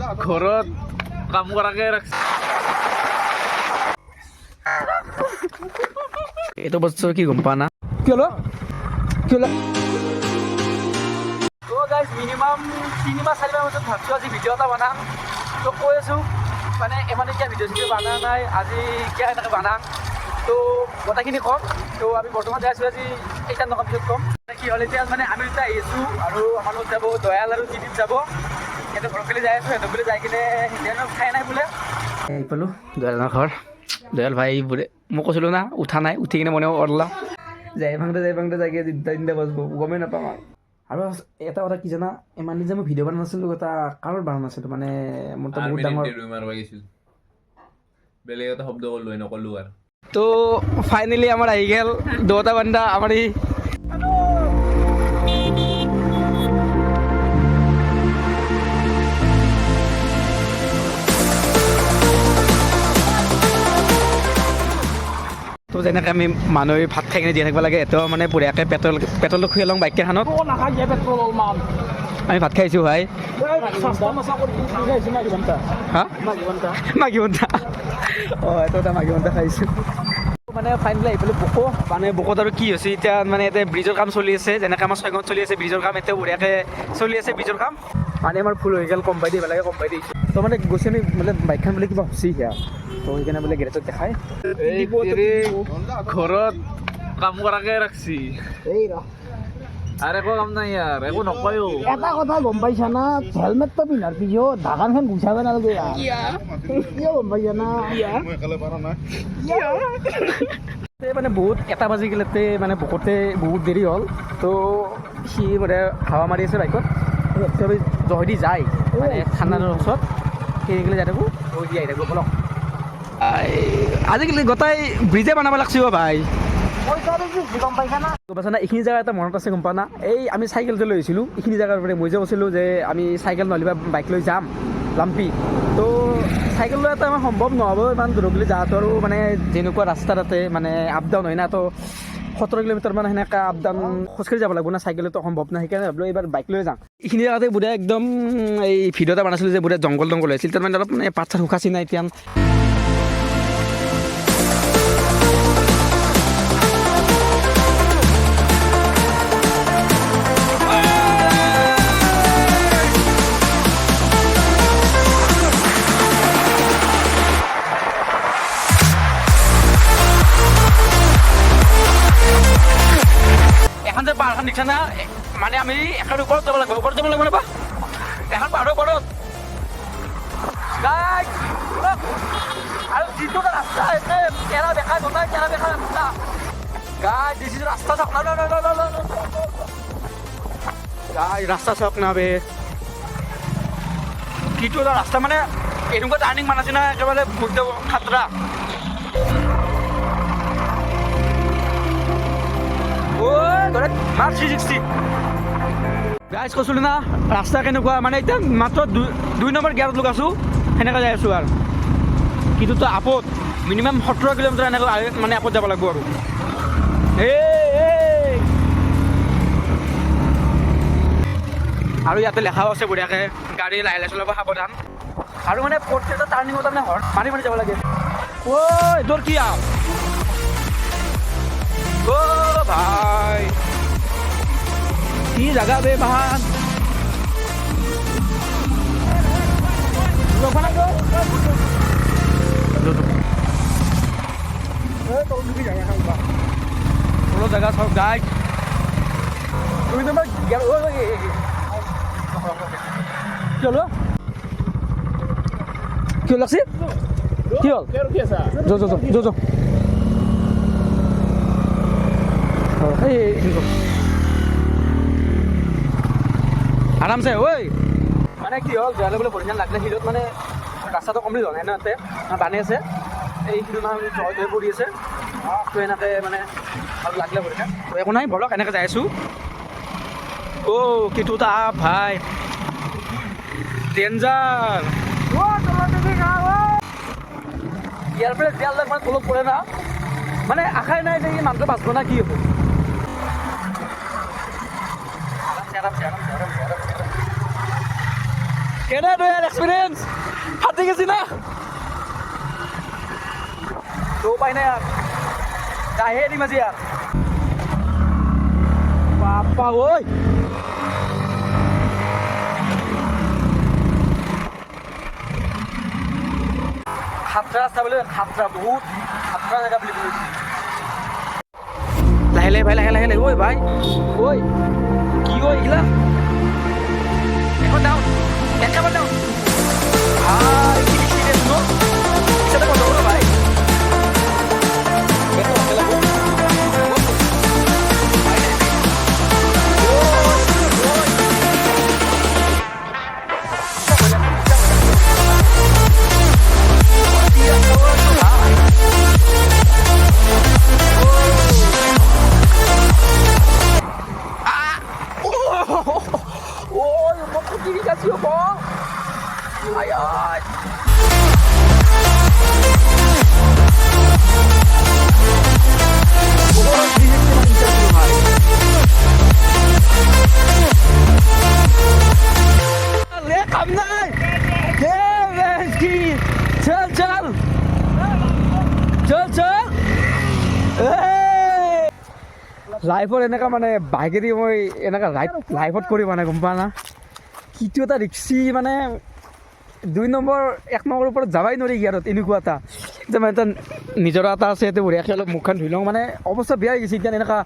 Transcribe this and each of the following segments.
ঘৰত কাম কৰাকে ৰাখছে। এইটো বস্তু কি গম পা না? কি হলো? তো গাইজ মিনিমাম 3 বা 4 বছর ভাবছো আজি ভিডিও এটা বানাম। তো কৈ আছো মানে এমানে কিয় ভিডিও চিডিও বানা নাই, আজি কিয় এনেকৈ বানাম। তো গোটেইখিনি কম। তো আমি বৰ্তমান যাই আছোঁ আজি 8 নকাৰ পিছত কম কি হ'ল। এতিয়া মানে আমি দুটা আহিছোঁ আৰু আমাৰ লগত যাব দয়াল আৰু টিটিপ যাব। সিহঁতে ঘৰৰ ফালে যাই আছোঁ, সিহঁতৰ ফালে যাই কিনে সিহঁতে খাই নাই বোলে। এই পালোঁ দয়ালৰ ঘৰ। দয়াল ভাই বোলে মই কৈছিলোঁ না উঠা নাই, উঠি কিনে মনে অৰলা যাই ভাঙতে যাই কিনে 3টা বাজিব গমেই নাপাম আৰু এটা কথা কি জানা, ইমান যে মই ভিডিঅ' বনোৱা নাছিলোঁ, এটা কাৰোবাৰ বনোৱা নাছিলোঁ, মানে মোৰ তো বহুত ডাঙৰ বেলেগ এটা শব্দ ক'লো নক'লো আৰু। তো ফাইনেলি আমাৰ আহি গ'ল দুটা বান্দা আমাৰ এই তো যেনেকৈ আমি মানুহে ভাত খাই কিনে জীয়াই থাকিব লাগে, এতিয়াও মানে বঢ়িয়াকৈ পেট্ৰলটো খুৱাই লওঁ বাইককেইখনত। আমি ভাত খাইছোঁ ভাই। হা মাগি বন্ধা অঁ এইটো এটা মাগি বন্ধা খাইছোঁ। মানে ফাইনেলি আহি পেলাই বকো মানে বকোত আৰু কি হৈছে এতিয়া মানে ইয়াতে ব্ৰিজৰ কাম চলি আছে। যেনেকৈ আমাৰ ছয়গাঁৱত চলি আছে ব্ৰিজৰ কাম, এতিয়া বঢ়িয়াকৈ চলি আছে ব্ৰিজৰ কাম। মানে আমাৰ ফুল হৈ গ'ল, কম পাই দিব লাগে, কম পাই দিছোঁ। তো মানে গৈছে আমি মানে বাইকখন বোলে কিবা হৈছে সেয়া, তো সেইকাৰণে বোলে গেৰেজত দেখাই ঘৰত কাম কৰাকে ৰাখছি আৰু একো কাম নাই ইয়াৰ, একো নকয়ো। এটা কথা গম পাইছা না, হেলমেটটো পিন্ধাৰ পিছত ঢাকানখন গুচাব নালাগে। কিয় গম পাইছা না? মানে বহুত 1 বাজি গ'লে মানে বকোতে বহুত দেৰি হ'ল। তো সি মানে হাৱা মাৰি আছে বাইকত, জহেদি যায় মানে ঠাণ্ডাৰ ওচৰত সেইগিলে যাই থাকোঁ, জহেদি আহি থাকোঁ বলক। আজিকালি গোটাই ব্ৰিজে বনাব লাগছি অ' ভাই। গম পাইছা না? গম পাইছা না? এইখিনি জেগা এটা মনত আছে গম পা না? এই আমি চাইকেল যে লৈ আহিছিলোঁ এইখিনি জেগাৰ পৰা মই যে কৈছিলোঁ যে আমি চাইকেল নহ'লে বা বাইক লৈ যাম লাম্পি। তো চাইকেল লৈ এটা আমাৰ সম্ভৱ নহ'ব ইমান দূৰলৈ যাওঁতো, আৰু মানে যেনেকুৱা ৰাস্তা তাতে মানে আপ ডাউন হয় না, তো 17 কিলোমিটাৰ মানে সেনেকৈ আপ ডাউন খোজকাঢ়ি যাব লাগিব না, চাইকেলতো সম্ভৱ নহয়। সেইকাৰণে ভাবিলোঁ এইবাৰ বাইক লৈ যাওঁ। এইখিনি জেগাতে বোধহয় একদম এই ভিডিঅ' এটা বনাইছিলোঁ যে বোধহয় জংঘল হৈছিল, তাৰ মানে অলপ মানে পাত চাত শুকাইছি নাই এতিয়া। এখন যে পাহাৰখন দেখিছা না, মানে আমি এখন ওপৰত যাব লাগিব নাপা এখন পাহাৰৰ ওপৰত আৰু যিটো ৰাস্তা আছে কেৰা বেকা গোটাই কেৰা বেকা ৰাস্তা গাই দিছো ৰাস্তা চাওক না গাই ৰাস্তা চাওক না বে, কিটো এটা ৰাস্তা মানে এনেকুৱা টাৰ্ণিং মানাছি না একেবাৰে বুদ্ধ খাতৰা। মাৰ্ক 360 গাইজ কৈছিলোঁ না ৰাস্তা কেনেকুৱা, মানে এতিয়া মাত্ৰ 2 নম্বৰ গিয়াৰত লগাইছোঁ সেনেকৈ যাই আছোঁ। আৰু কিন্তু আপত মিনিমাম 17 কিলোমিটাৰ এনেকৈ মানে আপত যাব লাগিব। আৰু আৰু ইয়াতে লেখাও আছে বঢ়িয়াকৈ গাড়ী লাহে লাহে চলাব সাৱধান। আৰু মানে প্ৰত্যেকটা টাৰ্ণিঙত মানে হৰ্ণ মাৰি যাব লাগে। ঐ তোৰ কি অ' ভাই কি জাগা বে বাহান জাগা চাওক গাই তুমি তোমাৰ কি লাগছে কি হ'ল যো আৰামছে ঐ মানে কি হ'ল যোৱালে বোলে বঢ়িয়া লাগিলে হিলত মানে ৰাস্তাটো কমপ্লিট হোৱা নাই ন, ইয়াতে বানি আছে এই হিলো জয় পৰি আছে। তো এনেকৈ মানে আৰু লাগিলে বঢ়িয়া একো নাই বলক এনেকৈ যাই আছোঁ। অ' কিটো তা ভাই ডেঞ্জাৰ ইয়াৰ পৰা দিয়াৰ লগ মানে তলত পৰে না, মানে আশাই নাই যে এই মানুহটো বাচব না কি হ'ব। কেনে তো ইয়াৰ এক্সপিৰিয়েঞ্চ ফাটি গেছি না তো উপায় নাই আৰ যাহে দিম আজি আৰ বাপা ওই খাতৰা ৰাস্তা বোলে খাতৰা বহুত খাতৰা জেগা বুলি কৈছে লাহে লাহে ভাই লাহে লাহে ঐ ভাই ঐ কি ঐ এইগিলা এখন ডাউন একেবারে ডাউন ভাই কি সিরিয়াস নো সেটা কত বড় ভাই বেটা খেলা গো Ay, ay. ले कम नहीं ये वेस्की चल चल चल चल লাইফত এনেকা মানে বাইকেদি মই এনেকা লাইফত কৰি মানে গম পা না কিটো এটা ৰিক্সি মানে 2 নম্বৰ 1 নম্বৰ ওপৰত যাবাই নোৱাৰি ইয়াত এনেকুৱা এটা যে মানে এটা নিজৰা এটা আছে এতে বঢ়িয়াকৈ অলপ মুখখন ধুই লওঁ মানে অৱস্থা বেয়া হৈ গৈছে এতিয়া এনেকা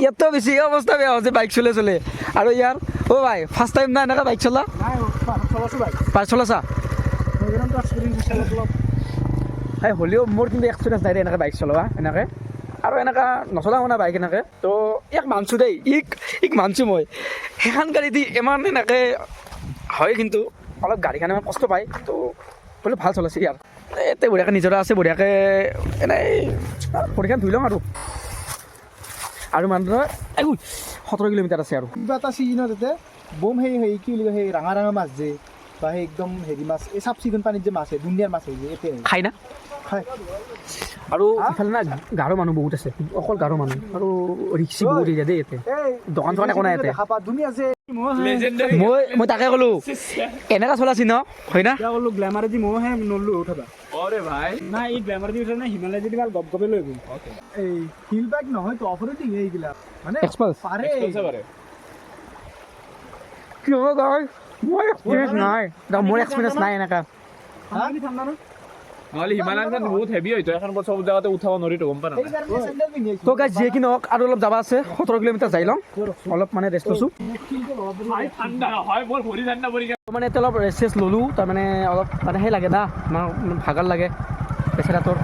ইয়াতো বেছি অৱস্থা বেয়া হৈছে বাইক চলে আৰু ইয়াৰ অ' ভাই ফাৰ্ষ্ট টাইম না এনেকা বাইক চলা পাঁচ চলাছা হয় হ'লেও মোৰ কিন্তু এক্সপিৰিয়েঞ্চ নাই দেই এনেকৈ বাইক চলোৱা এনেকৈ আৰু এনেকা নচলাওঁ না বাইক এনেকৈ তো ইয়াক মানছোঁ দেই ইক মানছোঁ মই সেইখন গাড়ী দি ইমান এনেকৈ হয় কিন্তু অলপ গাড়ীখন ইমান কষ্ট পায় তো বোলে ভাল চলাইছে ইয়াৰ এতে বঢ়িয়াকৈ নিজৰা আছে বঢ়িয়াকৈ এনেই ভৰিখন ধুই লওঁ আৰু মানুহ 17 কিলোমিটাৰ আছে আৰু কিবা এটা চিজনত তাতে বম সেই কি বুলি কয় সেই ৰাঙা মাছ যে বা সেই একদম হেৰি মাছ এই চাফ চিকুণ পানীত যে মাছ দুনিয়াৰ মাছ যে এতে খাই না খাই আৰু ইফালে না গাৰো মানুহ বহুত আছে অকল গাৰো মানুহ আৰু ৰিক্সি বহুত এৰিয়া দেই ইয়াতে দোকান চোকান একো নাই ইয়াতে ধুনীয়া আছে মই তাকে ক'লো এনেকা চলাছি ন হয় না ক'লো গ্লেমাৰেদি ময়ো হে নললো উঠাবা अरे भाई নাই এই গ্লেমাৰেদি উঠা নাই হিমালয় যদি ভাল গপগপে লৈ গ'ল এই হিল বাইক নহয় তো অফৰোডিং এইগিলা মানে এক্সপালছ পাৰে কি হ'ব গাই মোৰ এক্সপিৰিয়েঞ্চ নাই মোৰ এক্সপিৰিয়েঞ্চ নাই এনেকা আমি ঠাণ্ডা ন নহলে হিমালয়ানখন বহুত হেভি হয়তো এখন চব জায়গাতে উঠাব নোৱাৰি তো গম পা না সেইকাৰণে চেণ্ডেল পিন্ধি তো গাইজ যিয়ে কি নহওক আৰু অলপ যাবা আছে 17 কিলোমিটাৰ যাই লওঁ অলপ মানে ৰেষ্ট লৈছোঁ ভাই ঠাণ্ডা হয় মোৰ ভৰি ঠাণ্ডা পৰি গেল মানে এতিয়া অলপ ৰেষ্ট ল'লোঁ তাৰমানে অলপ মানে সেই লাগে না আমাৰ ভাগৰ লাগে বেচেৰাটোৰ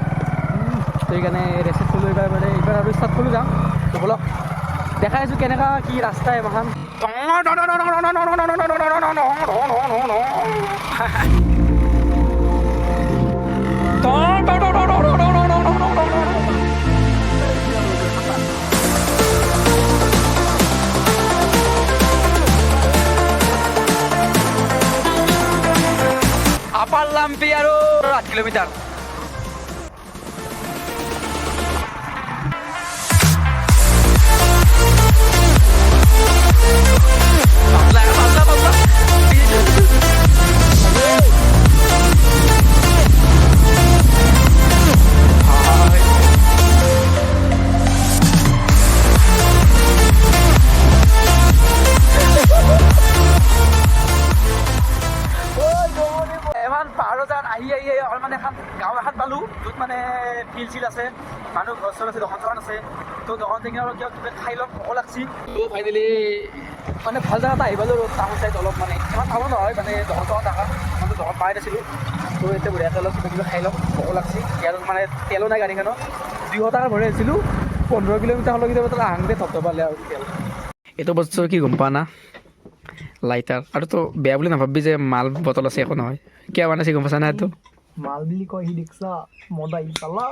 তো সেইকাৰণে ৰেষ্ট ল'লোঁ এইবাৰ আৰু ষ্টাৰ্ট কৰিলোঁ যাওঁ তো বলক দেখাই আছোঁ কেনেকুৱা কি ৰাস্তা এমাখান আপাৰ লাম্পি আৰু 8 কিলোমিটাৰ মানে এখন গাঁও এখন পালোঁ য'ত মানে ফিল্ড চিল আছে মানুহ ঘৰ চৰ আছে দোকান চোকান আছে তো দোকান থেকে আৰু কিবা খাই ল'ম ভোক লাগছি তো ফাইনেলি মানে ভাল জেগা এটা আহি পালোঁ টাউন চাইড অলপ মানে ইমান টাউন নহয় মানে দোকান চোকান থকা মইতো দোকান পাই নাছিলোঁ তো এতিয়া বঢ়িয়াকৈ অলপ কিবা খাই ল'ম ভোক লাগছি ইয়াৰ মানে তেলো নাই গাড়ীখনত 200 টকা ভৰাই আহিছিলোঁ 15 কিলোমিটাৰ 16 কিলোমিটাৰ আহোঁতে থপথপালে আৰু তেল এইটো বস্তু কি গম পোৱা না লাইটাৰ আৰু তো বেয়া বুলি নাভাবি যে মাল বটল আছে একো নহয় কিয় মানে গম পাইছা না এইটো মাল বুলি কয় সি দেখছা মদাই চালা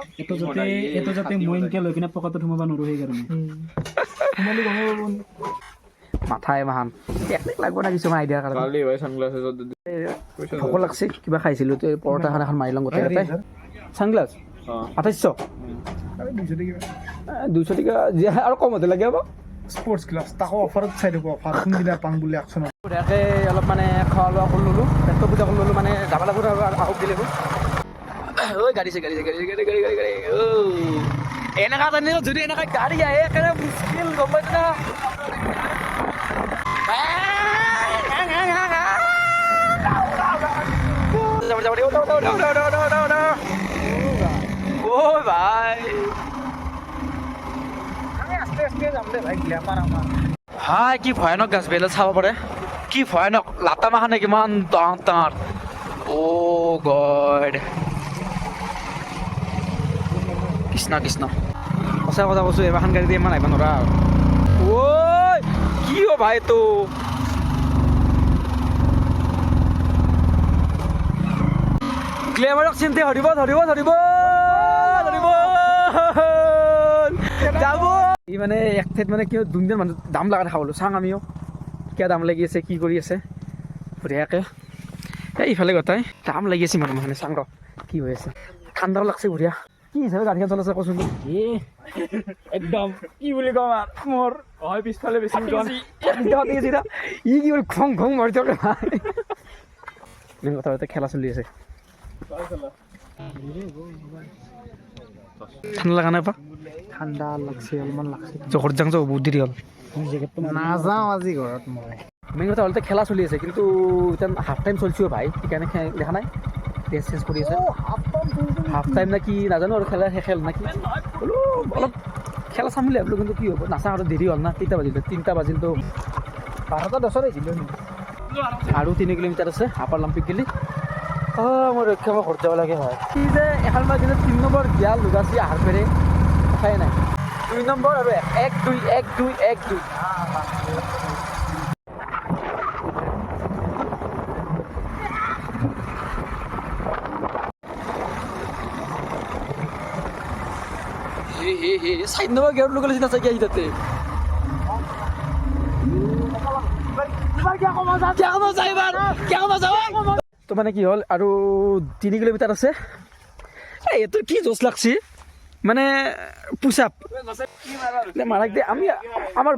এইটো যাতে মই এনেকৈ লৈ কিনে পকেটত সোমাব নোৱাৰোঁ সেইকাৰণে সোমালি গম পাব মাথা এমাহান টেকনিক লাগব না কিছুমান আইডিয়াৰ কাৰণে কালি ভাই সানগ্লাসেস ভোক লাগছে কিবা খাইছিলোঁ তো পৰঠা এখন মাৰি লওঁ গোটেইকেইটাই ছানগ্লাছ 2800 200 টকা আৰু কমতে লাগে হ'ব স্পৰ্টছ ক্লাছ তাকো অফাৰত চাই দিব অফাৰ কোনদিনা পাম বুলি একশ্যনত বঢ়িয়াকৈ অলপ মানে খোৱা লোৱা কৰি ল'লোঁ, পেটটো পূজা কৰি ল'লোঁ, মানে যাব লাগিব আৰু আহক দিলে ঐ গাড়ী এনেকা জানিলে যদি এনেকা গাড়ী আহে একেবাৰে মুস্কিল গম পাইছে না ঐ ভাই হাই কি ভয়ানক গাছ বেলত চাব পাৰে কি ভয়ানক লাটা মাখানে কিমান ডাঙৰ অ' গড কৃষ্ণ কৃষ্ণ সঁচা কথা কৈছোঁ এইবাৰখন গাড়ী দি ইমান আহিব নোৱাৰা ঐ কি অ' ভাই তো গ্লেমাৰক চিন্তা ধৰিব যাব ই মানে এক ঠাইত মানে কি দুনিয়াৰ মানুহ দাম লগা দেখা পালোঁ চাং আমিও কিয় দাম লাগি আছে কি কৰি আছে বঢ়িয়াকৈ এই ইফালে গতাই দাম লাগি আছে মানুহ মানে চাং ৰ কি হৈ আছে ঠাণ্ডাও লাগছে বঢ়িয়া কি হিচাপে গাড়ীখন চলাইছে কচোন একদম কি বুলি কম আৰু মোৰ হয় পিছফালে বেছি ই কি কৰি ঘং ঘং মাৰি থাকে মেইন কথা হতে খেলা চলি আছে ঠাণ্ডা লগা নাই পা ঠাণ্ডা লাগছে অলপমান লাগছে জখৰ যাং যাব বহুত দেৰি হ'ল নাযাওঁ আজি ঘৰত মই মেইন কথা হ'ল খেলা চলি আছে কিন্তু এতিয়া হাফ টাইম চলিছোঁ ভাই সেইকাৰণে দেখা নাই ড্ৰেছ চেঞ্জ কৰি আছে হাফ টাইম নে কি নাজানো আৰু খেল নে কি বোলো অলপ খেলা চাম বুলি ভাবিলোঁ কিন্তু কি হ'ব নাচাওঁ আৰু দেৰি হ'ল না কেইটা বাজিল 3টা বাজিলতো 12:10 আহিছিলোঁ আৰু 3 কিলোমিটাৰ আছে আপাৰ লাম্পিক গেলি মোৰ ৰক্ষা মই ঘৰত যাব লাগে হয় কি যে এখন মাহ কিন্তু 3 নম্বৰ বিয়া লুগাচি আহাৰ পেৰে কথাই নাই 2 নম্বৰ আৰু 1-2 সাইড নম্বৰ গেট লুকালে চিন্তা চাকি আহি তাতে তো মানে কি হ'ল আৰু 3 কিলোমিটাৰ আছে এইটো কি জোচ লাগছি মানে পুচাপ মাৰাক দে আমি আমাৰ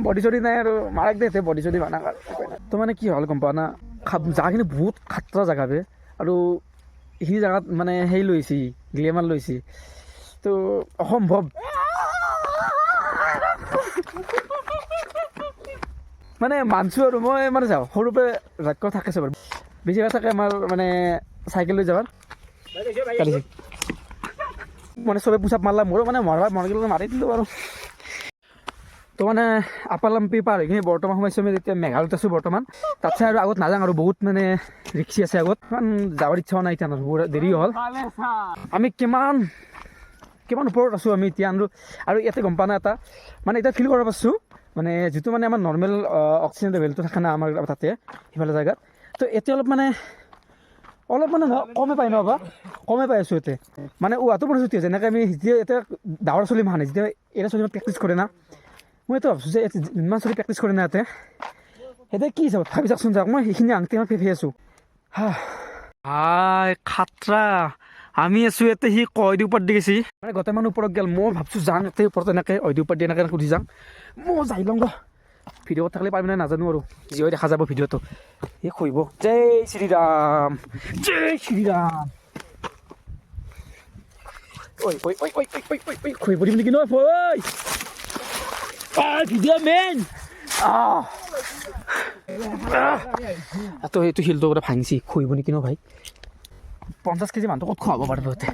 বডি চডি নাই আৰু মাৰাক দে বডি চডি মানা তো মানে কি হ'ল গম পোৱা না জাগাখিনি বহুত খাতৰা জেগা বে আৰু এইখিনি জেগাত মানে সেই লৈছে গ্লেমাৰ লৈছে তো অসম্ভৱ মানে মানছোঁ আৰু মই মানে যাওঁ সৰুৰ পৰা ৰাক্ষস থাকে চবৰ বেছিভাগ থাকে আমাৰ মানে চাইকেল লৈ যাবাৰ মানে চবে পোচাপ মাৰলা মোৰো মানে মৰগিল মাৰি দিলোঁ আৰু তো মানে আপাৰ লাম্পি পাৰ সেইখিনি বৰ্তমান সোমাইছোঁ আমি এতিয়া মেঘালয়ত আছোঁ বৰ্তমান তাতছে আৰু আগত নাযাওঁ আৰু বহুত মানে ৰিক্সি আছে আগত ইমান যাবৰ ইচ্ছাও নাই এতিয়া বহুত দেৰি হ'ল আমি কিমান ওপৰত আছোঁ আমি এতিয়া আৰু ইয়াতে গম পোৱা নাই এটা মানে এতিয়া ফিল কৰিব পাৰিছোঁ মানে যিটো মানে আমাৰ নৰ্মেল অক্সিজেন লেভেলটো থাকে না আমাৰ তাতে সিফালে জেগাত তো এতিয়া অলপ মানে কমে পাই ন বা কমে পাই আছোঁ ইয়াতে মানে উহাটো পৰিস্থিতি হৈছে যেনেকৈ আমি যেতিয়া এতিয়া ডাঙৰ চলি মাহানে যেতিয়া এটা চলি প্ৰেক্টিছ কৰে না মই এইটো ভাবিছোঁ যে ইমান চলি প্ৰেক্টিছ কৰে না ইয়াতে এতিয়া কি হিচাপত ভাবি চাওকচোন যাওক মই সেইখিনি আংটি মই ফেফি আছোঁ হাই খাতৰা আমি আছোঁ ইয়াতে সি কয়দি ওপৰত দি গৈছি মানে গোটেই মানুহ ওপৰত গ'ল মই ভাবছোঁ যাওঁ ইয়াতে ওপৰত এনেকৈ অইদি ওপৰত দি এনেকৈ উঠি যাওঁ মই যাই লওঁ ৰ ভিডিঅ'ত থাকিলে পাৰিম নাই নাজানো আৰু যি হয় দেখা যাব ভিডিঅ'টো এই খুইব জয় শ্ৰীৰাম ঐ খুইব দিম নেকি নহয় ভিডিঅ' মেইন তো এইটো শিলটো পৰা ভাঙিছি খুইব নেকি ন ভাই 50 কেজি মানুহটো ক'ত খুৱাব পাৰিব সিহঁতে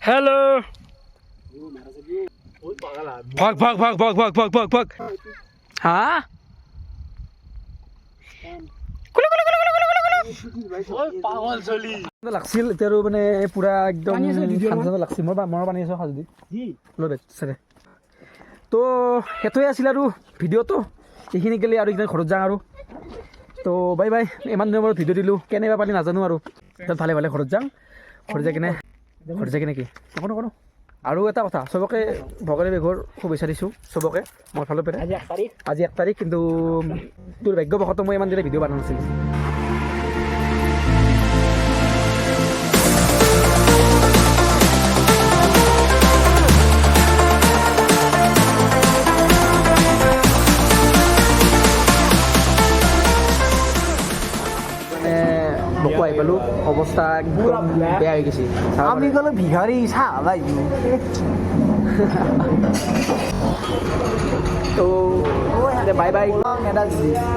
হেল্ল' ভাগ হা লাগছিল এতিয়া আৰু মানে পুৰা একদম ঠাণ্ডা লাগছিল মই পানী আছোঁ সাজু দি চাৰে তো সেইটোৱে আছিল আৰু ভিডিঅ'টো এইখিনি গ'লে আৰু একদম ঘৰত যাওঁ আৰু তো বাই ইমান দিনৰ পৰা ভিডিঅ' দিলোঁ কেনেবা পালি নাজানো আৰু ভালে ঘৰত যাওঁ ঘৰত যাই কিনে কি নকৰো আৰু এটা কথা চবকে ভগৱানে বেঘৰ শুভেচ্ছা দিছোঁ চবকে মোৰ ফালৰ পৰা আজি 1 তাৰিখ কিন্তু দুৰ্ভাগ্যবশতঃ মই ইমান দিনে ভিডিঅ' বনোৱা নাছিলোঁ আহি পালোঁ অৱস্থা একদম বেয়া হৈ গৈছে আমি গ'লে ভিখাৰী চাহ ভাই তো বাই বাই